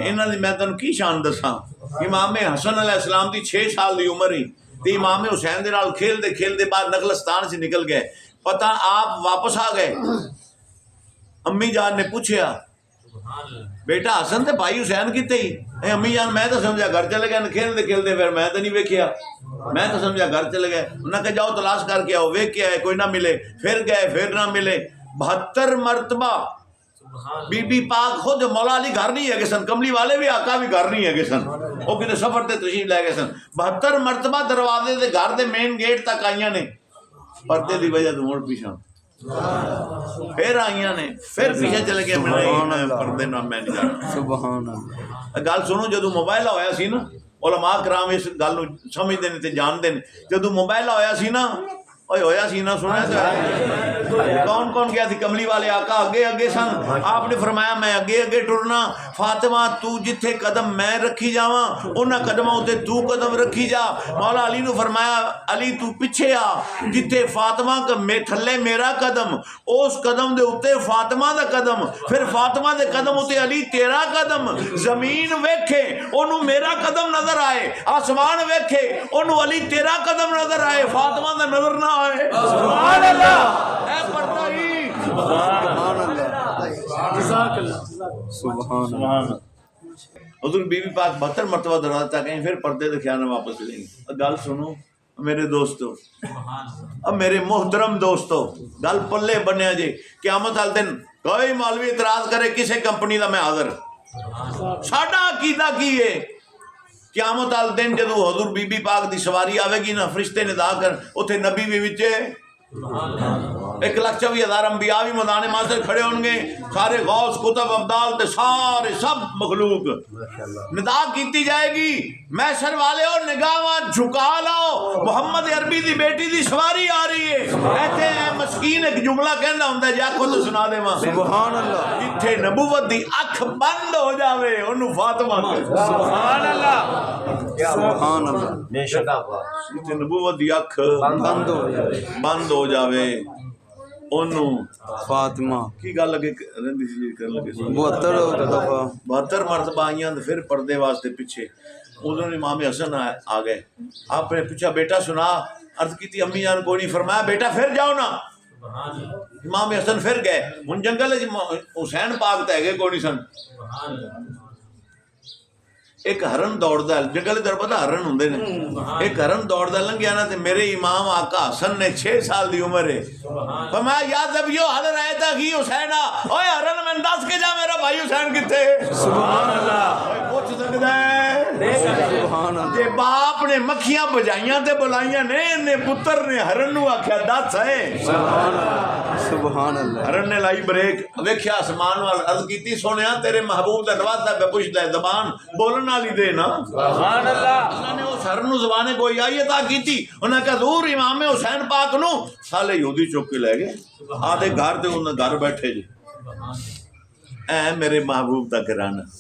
इन्हां दी मैं तुहानूं की शान दसां। इमाम हसन अलैहिस्सलाम दी 6 साल की उम्र ही ते इमाम हुसैन दे नाल खेलदे खेलदे बाद नखलस्तान से निकल गए। पता आप वापस आ गए। अम्मी जान ने पूछया बेटा हसन ते भाई हुसैन किते ही? अम्मी जान मैं तो समझा घर चले गए खेलते खेलते, फिर मैं तो नहीं वेख्या, मैं तो समझा घर चले गए। उन्हें कहा जाओ तलाश करके आओ। वेख के आए, कोई ना मिले। फिर गए, फिर ना मिले। 72 मरतबा बीबी पाक खुद मौला अली घर नहीं है सन, कमली वाले भी आका भी घर नहीं है सन, वो कितने सफर से तशरीफ लै गए सन। 72 मरतबा दरवाजे से घर के मेन गेट तक आईया ने, पर्दे की वजह तो मुड़ पीछा फिर आईया ने, फिर पीछे चले गए। पर्दे ना मैं नहीं जाना। गल सुनो, जो मोबाइल होया सी ना, उलमा कराम इस गल समझते हैं जानते हैं। जो मोबाइल होया सी ना, होया सी ना, सुना कौन कौन गया थी? कमली वाले आका अगे अगे सन। आपने फरमाया मैं अगे अगे टुरना, फातिमा तू जिथे कदम मैं रखी जावा उन्होंने कदमों उत्ते तू कदम रखी जा। मौला अली नूं फरमाया अली तू पिछे आ, जिथे फातिमा थले मेरा कदम, उस कदम दे उत्ते फातिमा दा कदम, फिर फातिमा दे कदम उत्ते अली तेरा कदम। जमीन वेखे ओनू मेरा कदम नजर आए, आसमान वेखे ओनू अली तेरा कदम नजर आए, फातिमा दा नजर ना आए। सुभान अल्लाह। ऐ पर्दा ही बीबी पाक 72 मरतबा दरवाजा तक आई, फिर पर्दे के ख्याल में वापस चलेंगे। गल सुनो मेरे दोस्तों, अब मेरे मोहतरम दोस्तों, गल पल्ले बनया जे क़यामत वाले दिन कोई मौलवी इतराज करे किसी कंपनी का मैं हाजिर। साडा अकीदा की है, क़यामत वाले दिन जो हजूर बीबी पाक की सवारी आवेगी ना, फरिश्ते निदा कर उथे नबी भी विचे 1,24,000 अंबिया भी मैदान मास्टर खड़े होंगे, सारे गौस कुतब अब्दाल ते सारे सब मखलूक निदा की जाएगी। मैशर वाले हो निगाह झुका लो, मुहम्मद अरबी की बेटी की सवारी आ रही है। ऐसे मस्कीन एक जुमला कहना होंगे जी, आखो तो सुना देवा। सुभान अल्लाह। जिथे नबूवत की अख बंद हो जावे ओनू फातिमा सुभान अल्लाह, सुभान अल्लाह, जिथे नबूवत की अख बंद हो जावे ओनू फातिमा की गल अगे रहिंदी सी करन लगे 72 मरतबा आईयां ते फिर पर्दे वास्ते पिछे। उदों इमाम हसन आ गए। आपने पूछा बेटा सुना? अर्ज की अम्मी जान कोई नहीं। फरमाया बेटा फिर जाओ ना। इमाम हसन फिर गए। हुण जंगल हुसैन पाक तो है कोई नहीं सन। एक हरन दौड़दा जंगल दर पता हरन होंदे ने, एक हरन दौड़दा लंघिया ना, ते मेरे इमाम आका हसन ने 6 साल की उम्र है। फरमाया याद अबियो हल रहता की हुसैन ओए हरन मैंने दस के जा मेरा भाई हुसैन किथे? सुभान अल्लाह। पूछ सकदा है सुभान अल्लाह। जे बाप ने मक्खियां बजाइयां ते बुलाइयां ने, इन्ने पुत्र ने हरन नूं आख्या दस है। सुभान अल्लाह, सुभान अल्लाह। हरन ने लाई ब्रेक, वेख्या आसमान वाल, अर्ज कीती सोनिया तेरे महबूब दा नवाजा पे पुछदा है, जबान बोलन वाली दे ना। सुभान अल्लाह। उन्होंने उस हरन नूं ज़बाने कोई आई अता कीती। उन्हें कहा दूर इमाम हुसैन पाक नूं साले यहूदी चुक के ले गए, आदे घर ते उन्हें घर बैठे जी। ऐ मेरे महबूब दा घराना।